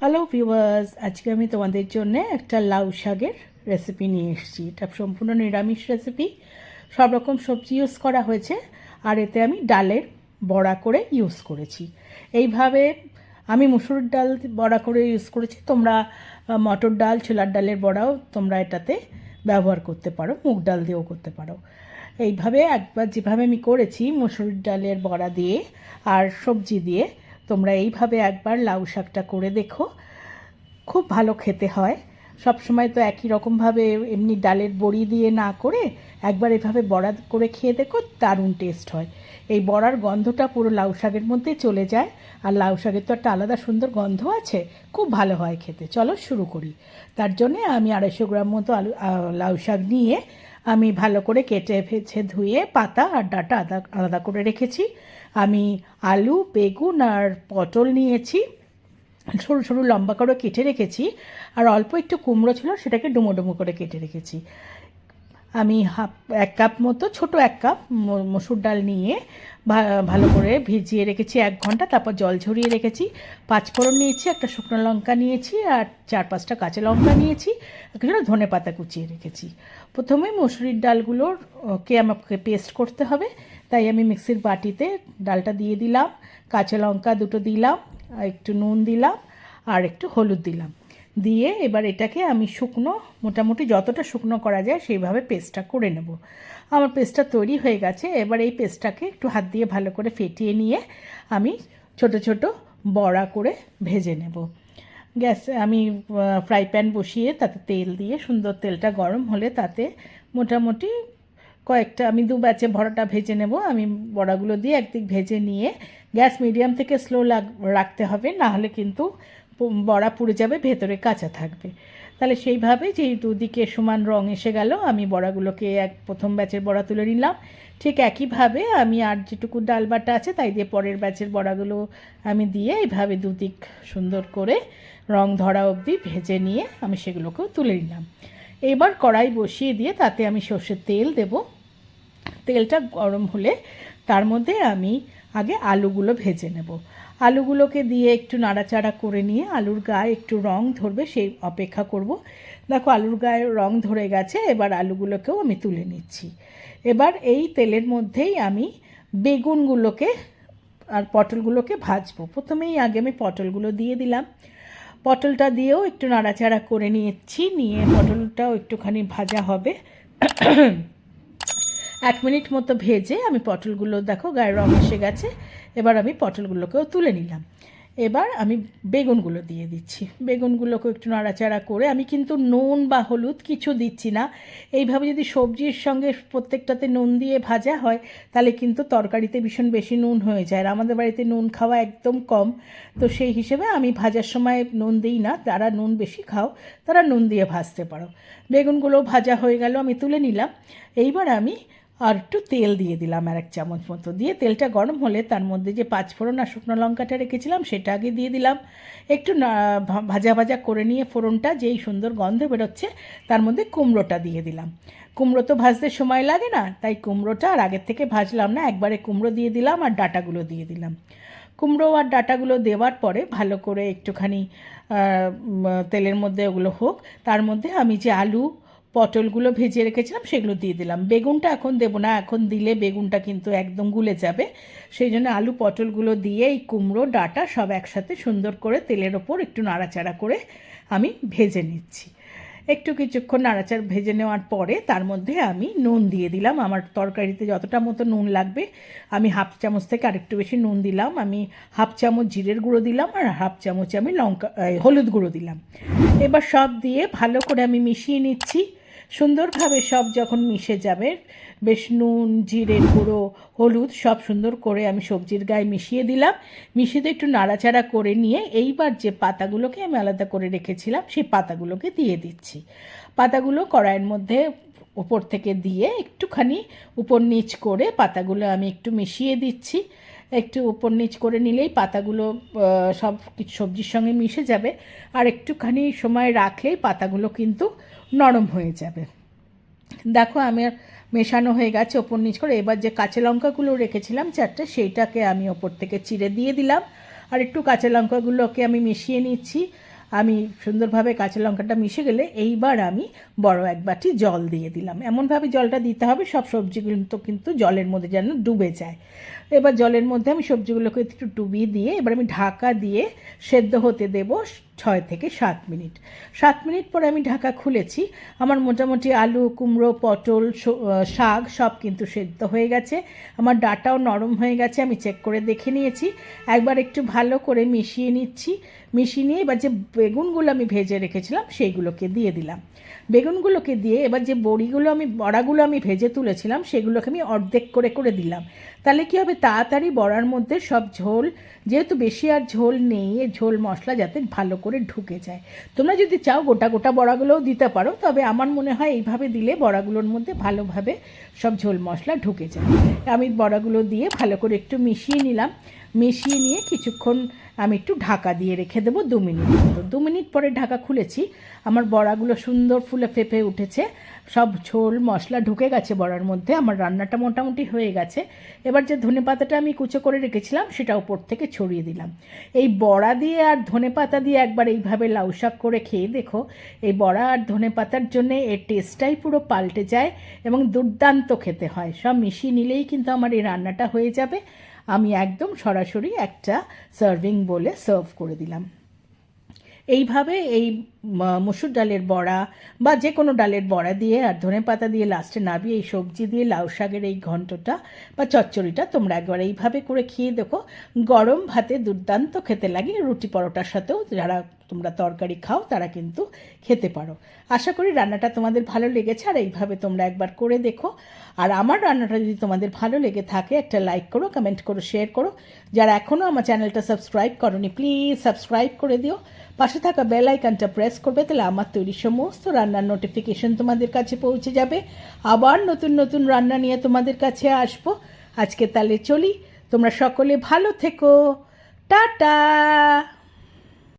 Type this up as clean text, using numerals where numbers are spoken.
Hello viewers, আজকে আমি তোমাদের জন্য একটা লাউ শাকের রেসিপি নিয়ে এসেছি। এটা সম্পূর্ণ নিরামিষ রেসিপি, সব রকম সবজি ইউজ করা হয়েছে, আর এতে আমি ডালের বড়া করে ইউজ করেছি। এইভাবে আমি মুসুর ডাল বড়া করে ইউজ করেছি, তোমরা মটর ডাল, ছোলার ডালের বড়াও তোমরা এটাতে ব্যবহার করতে পারো, মুগ ডাল দিয়েও করতে পারো। এইভাবে একবার যেভাবে আমি করেছি মুসুর ডালের বড়া দিয়ে আর সবজি দিয়ে, তোমরা এইভাবে একবার লাউ শাকটা করে দেখো, খুব ভালো খেতে হয়। সব সময় তো একই রকমভাবে এমনি ডালের বড়ি দিয়ে না করে একবার এভাবে বড়া করে খেয়ে দেখো, দারুণ টেস্ট হয়। এই বড়ার গন্ধটা পুরো লাউ শাকের মধ্যে চলে যায়, আর লাউ শাকের তো একটা আলাদা সুন্দর গন্ধ আছে, খুব ভালো হয় খেতে। চলো শুরু করি। তার জন্যে আমি 250 গ্রাম মতো লাউ শাক নিয়ে আমি ভালো করে কেটে ফেছে ধুয়ে পাতা আর ডাঁটা আলাদা আলাদা করে রেখেছি। আমি আলু, বেগুন আর পটল নিয়েছি, সরু সরু লম্বা করে কেটে রেখেছি। আর অল্প একটু কুমড়ো ছিল, সেটাকে ডুমো ডুমো করে কেটে রেখেছি। আমি এক কাপ মতো, ছোটো এক কাপ মসুর ডাল নিয়ে ভালো করে ভিজিয়ে রেখেছি 1 ঘন্টা, তারপর জল ঝরিয়ে রেখেছি। 5 ফোড়ন নিয়েছি, একটা শুকনো লঙ্কা নিয়েছি, আর 4-5টা কাঁচা লঙ্কা নিয়েছি, কিছুটা ধনে পাতা কুচিয়ে রেখেছি। প্রথমে মসুরির ডালগুলোকে আমাকে পেস্ট করতে হবে, তাই আমি মিক্সির বাটিতে ডালটা দিয়ে দিলাম, কাঁচা লঙ্কা দুটো দিলাম, একটু নুন দিলাম, আর একটু হলুদ দিলাম। দিয়ে এবার এটাকে আমি শুকনো, মোটামুটি যতটা শুকনো করা যায় সেইভাবে পেস্টটা করে নেব। আমার পেস্টটা তৈরি হয়ে গেছে। এবার এই পেস্টটাকে একটু হাত দিয়ে ভালো করে ফেটিয়ে নিয়ে আমি ছোট ছোট বড়া করে ভেজে নেব। গ্যাসে আমি ফ্রাই প্যান বসিয়ে তাতে তেল দিয়ে, সুন্দর তেলটা গরম হলে তাতে মোটামুটি কয়েকটা, আমি 2 ব্যাচে বড়াটা ভেজে নেব। আমি বড়াগুলো দিয়ে একদিক ভেজে নিয়ে গ্যাস মিডিয়াম থেকে স্লো রাখতে হবে, না হলে কিন্তু বড়া পুড়ে যাবে, ভেতরে কাঁচা থাকবে। তাহলে সেইভাবে যেই দুদিকে সমান রং এসে গেল, আমি বড়াগুলোকে প্রথম ব্যাচের বড়া তুলে নিলাম। ঠিক একইভাবে আমি আর যেটুকু ডাল বাটা আছে তাই দিয়ে পরের ব্যাচের বড়াগুলো আমি দিয়ে এইভাবে দুদিক সুন্দর করে রং ধরা অবধি ভেজে নিয়ে আমি সেগুলোকেও তুলে নিলাম। এবার কড়াই বসিয়ে দিয়ে তাতে আমি সর্ষের তেল দেব। তেলটা গরম হলে তার মধ্যে আমি আগে আলুগুলো ভেজে নেব। আলুগুলোকে দিয়ে একটু নাড়াচাড়া করে নিয়ে আলুর গায়ে একটু রং ধরবে সেই অপেক্ষা করব। দেখো আলুর গায়ে রং ধরে গেছে, এবার আলুগুলোকেও আমি তুলে নিচ্ছি। এবার এই তেলের মধ্যেই আমি বেগুনগুলোকে আর পটলগুলোকে ভাজবো। প্রথমেই আগে আমি পটলগুলো দিয়ে দিলাম। পটলটা দিয়েও একটু নাড়াচাড়া করে নিচ্ছি, নিয়ে পটলটাও একটুখানি ভাজা হবে। 1 মিনিট মতো ভেজে আমি পটলগুলো, দেখো গায়ের রং এসে গেছে, এবার আমি পটলগুলোকেও তুলে নিলাম। এবার আমি বেগুনগুলো দিয়ে দিচ্ছি। বেগুনগুলোকে একটু নাড়াচাড়া করে, আমি কিন্তু নুন বা হলুদ কিছু দিচ্ছি না। এইভাবে যদি সবজির সঙ্গে প্রত্যেকটাতে নুন দিয়ে ভাজা হয় তাহলে কিন্তু তরকারিতে ভীষণ বেশি নুন হয়ে যায়, আর আমাদের বাড়িতে নুন খাওয়া একদম কম। তো সেই হিসেবে আমি ভাজার সময় নুন দিই না। যারা নুন বেশি খাও তারা নুন দিয়ে ভাজতে পারো। বেগুনগুলো ভাজা হয়ে গেল, আমি তুলে নিলাম। এইবার আমি আর একটু তেল দিয়ে দিলাম, 1 চামচ মতো। দিয়ে তেলটা গরম হলে তার মধ্যে যে 5 ফোড়ন আর শুকনো লঙ্কাটা রেখেছিলাম সেটা আগে দিয়ে দিলাম। একটু ভাজা ভাজা করে নিয়ে ফোড়নটা যেই সুন্দর গন্ধ বেরোচ্ছে তার মধ্যে কুমড়োটা দিয়ে দিলাম। কুমড়ো তো ভাজতে সময় লাগে না, তাই কুমড়োটা আর আগের থেকে ভাজলাম না, একবারে কুমড়ো দিয়ে দিলাম আর ডাঁটাগুলো দিয়ে দিলাম। কুমড়ো আর ডাঁটাগুলো দেওয়ার পরে ভালো করে একটুখানি তেলের মধ্যে ওগুলো হোক, তার মধ্যে আমি যে আলু পটলগুলো ভেজে রেখেছিলাম সেগুলো দিয়ে দিলাম। বেগুনটা এখন দেবো না, এখন দিলে বেগুনটা কিন্তু একদম গুলে যাবে। সেই জন্য আলু পটলগুলো দিয়ে এই কুমড়ো ডাঁটা সব একসাথে সুন্দর করে তেলের ওপর একটু নাড়াচাড়া করে আমি ভেজে নিচ্ছি। একটু কিছুক্ষণ নাড়াচাড়া ভেজে নেওয়ার পরে তার মধ্যে আমি নুন দিয়ে দিলাম। আমার তরকারিতে যতটা মতো নুন লাগবে, আমি 1/2 চামচ থেকে আরেকটু বেশি নুন দিলাম। আমি 1/2 চামচ জিরের গুঁড়ো দিলাম, আর 1/2 চামচ আমি হলুদ গুঁড়ো দিলাম। এবার সব দিয়ে ভালো করে আমি মিশিয়ে নিচ্ছি। সুন্দরভাবে সব যখন মিশে যাবে, বেশ নুন, জিরের গুঁড়ো, হলুদ সব সুন্দর করে আমি সবজির গায়ে মিশিয়ে দিলাম। মিশিয়ে একটু নাড়াচাড়া করে নিয়ে এইবার যে পাতাগুলোকে আমি আলাদা করে রেখেছিলাম সেই পাতাগুলোকে দিয়ে দিচ্ছি। পাতাগুলো কড়াইয়ের মধ্যে উপর থেকে দিয়ে একটুখানি উপর নিচ করে পাতাগুলো আমি একটু মিশিয়ে দিচ্ছি। একটু উপর নিচ করে নিলেই পাতাগুলো সব কিছু সবজির সঙ্গে মিশে যাবে, আর একটুখানি সময় রাখলেই পাতাগুলো কিন্তু নরম হয়ে যাবে। দেখো আমার মেশানো হয়ে গেছে ওপর নিচ করে। এবার যে কাঁচা লঙ্কাগুলো রেখেছিলাম 4টে, সেইটাকে আমি ওপর থেকে চিড়ে দিয়ে দিলাম, আর একটু কাঁচা লঙ্কাগুলোকে আমি মিশিয়ে নিচ্ছি। আমি সুন্দরভাবে কাঁচা লঙ্কাটা মিশে গেলে এইবার আমি বড় এক বাটি জল দিয়ে দিলাম। এমনভাবে জলটা দিতে হবে সব সবজিগুলো তো কিন্তু জলের মধ্যে যেন ডুবে যায়। এবার জলের মধ্যে আমি সবজিগুলোকে একটু ডুবিয়ে দিয়ে এবার আমি ঢাকা দিয়ে সেদ্ধ হতে দেব 6 থেকে 7 মিনিট। 7 মিনিট পরে আমি ঢাকা খুলেছি। আমার মোটামুটি আলু, কুমড়ো, পটল, শাক সব কিন্তু সেদ্ধ হয়ে গেছে। আমার ডাঁটাও নরম হয়ে গেছে, আমি চেক করে দেখে নিয়েছি। একবার একটু ভালো করে মিশিয়ে নিচ্ছি। মিশিয়ে নিয়ে এবার যে বেগুনগুলো আমি ভেজে রেখেছিলাম সেইগুলোকে দিয়ে দিলাম। বেগুনগুলোকে দিয়ে এবার যে বড়াগুলো আমি ভেজে তুলেছিলাম সেগুলোকে আমি অর্ধেক করে করে দিলাম। তাহলে কী হবে, তাড়াতাড়ি বড়ার মধ্যে সব ঝোল, যেহেতু বেশি আর ঝোল নেই, ঝোল মশলা যাতে ভালো করে ঢুকে যায়। তোমরা যদি চাও গোটা গোটা বড়াগুলোও দিতে পারো, তবে আমার মনে হয় এইভাবে দিলে বড়াগুলোর মধ্যে ভালোভাবে সব ঝোল মশলা ঢুকে যায়। আমি বড়াগুলো দিয়ে ভালো করে একটু মিশিয়ে নিলাম। মিশিয়ে নিয়ে কিছুক্ষণ আমি একটু ঢাকা দিয়ে রেখে দেবো 2 মিনিট মতো। 2 মিনিট পরে ঢাকা খুলেছি। আমার বড়াগুলো সুন্দর ফুলে ফেপে উঠেছে, সব ঝোল মশলা ঢুকে গেছে বড়ার মধ্যে। আমার রান্নাটা মোটামুটি হয়ে গেছে। এবার যে ধনেপাতাটা আমি কুচো করে রেখেছিলাম সেটা উপর থেকে ছড়িয়ে দিলাম। এই বড়া দিয়ে আর ধনেপাতা দিয়ে একবার এইভাবে লাউ শাক করে খেয়ে দেখো। এই বড়া আর ধনেপাতার জন্যে এর টেস্টটাই পুরো পাল্টে যায় এবং দুর্দান্ত খেতে হয়। সব মিশিয়ে নিলেই কিন্তু আমার এই রান্নাটা হয়ে যাবে। আমি একদম সরাসরি একটা সার্ভিং বলে সার্ভ করে দিলাম। এইভাবে এই মসুর ডালের বড়া বা যে কোনো ডালের বড়া দিয়ে আর ধনেপাতা দিয়ে লাস্টে নাবিয়ে এই সবজি দিয়ে লাউ শাকের এই ঘন্টটা বা চচ্চড়িটা তোমরা একবার এইভাবে করে খেয়ে দেখো। গরম ভাতে দুর্দান্ত খেতে লাগে। রুটি পরোটার সাথেও যারা তোমরা তরকারি খাও তারা কিন্তু খেতে পারো। আশা করি রান্নাটা তোমাদের ভালো লেগেছে, আর এইভাবে তোমরা একবার করে দেখো। আর আমার রান্নাটা যদি তোমাদের ভালো লেগে থাকে একটা লাইক করো, কমেন্ট করো, শেয়ার করো। যারা এখনও আমার চ্যানেলটা সাবস্ক্রাইব করোনি প্লিজ সাবস্ক্রাইব করে দিও। পাশে থাকা বেল আইকনটা প্রেস করবে, তাহলে আমার তৈরি সমস্ত রান্নার নোটিফিকেশন তোমাদের কাছে পৌঁছে যাবে। আবার নতুন নতুন রান্না নিয়ে তোমাদের কাছে আসবো। আজকে তাহলে চলি, তোমরা সকলে ভালো থেকো, টাটা।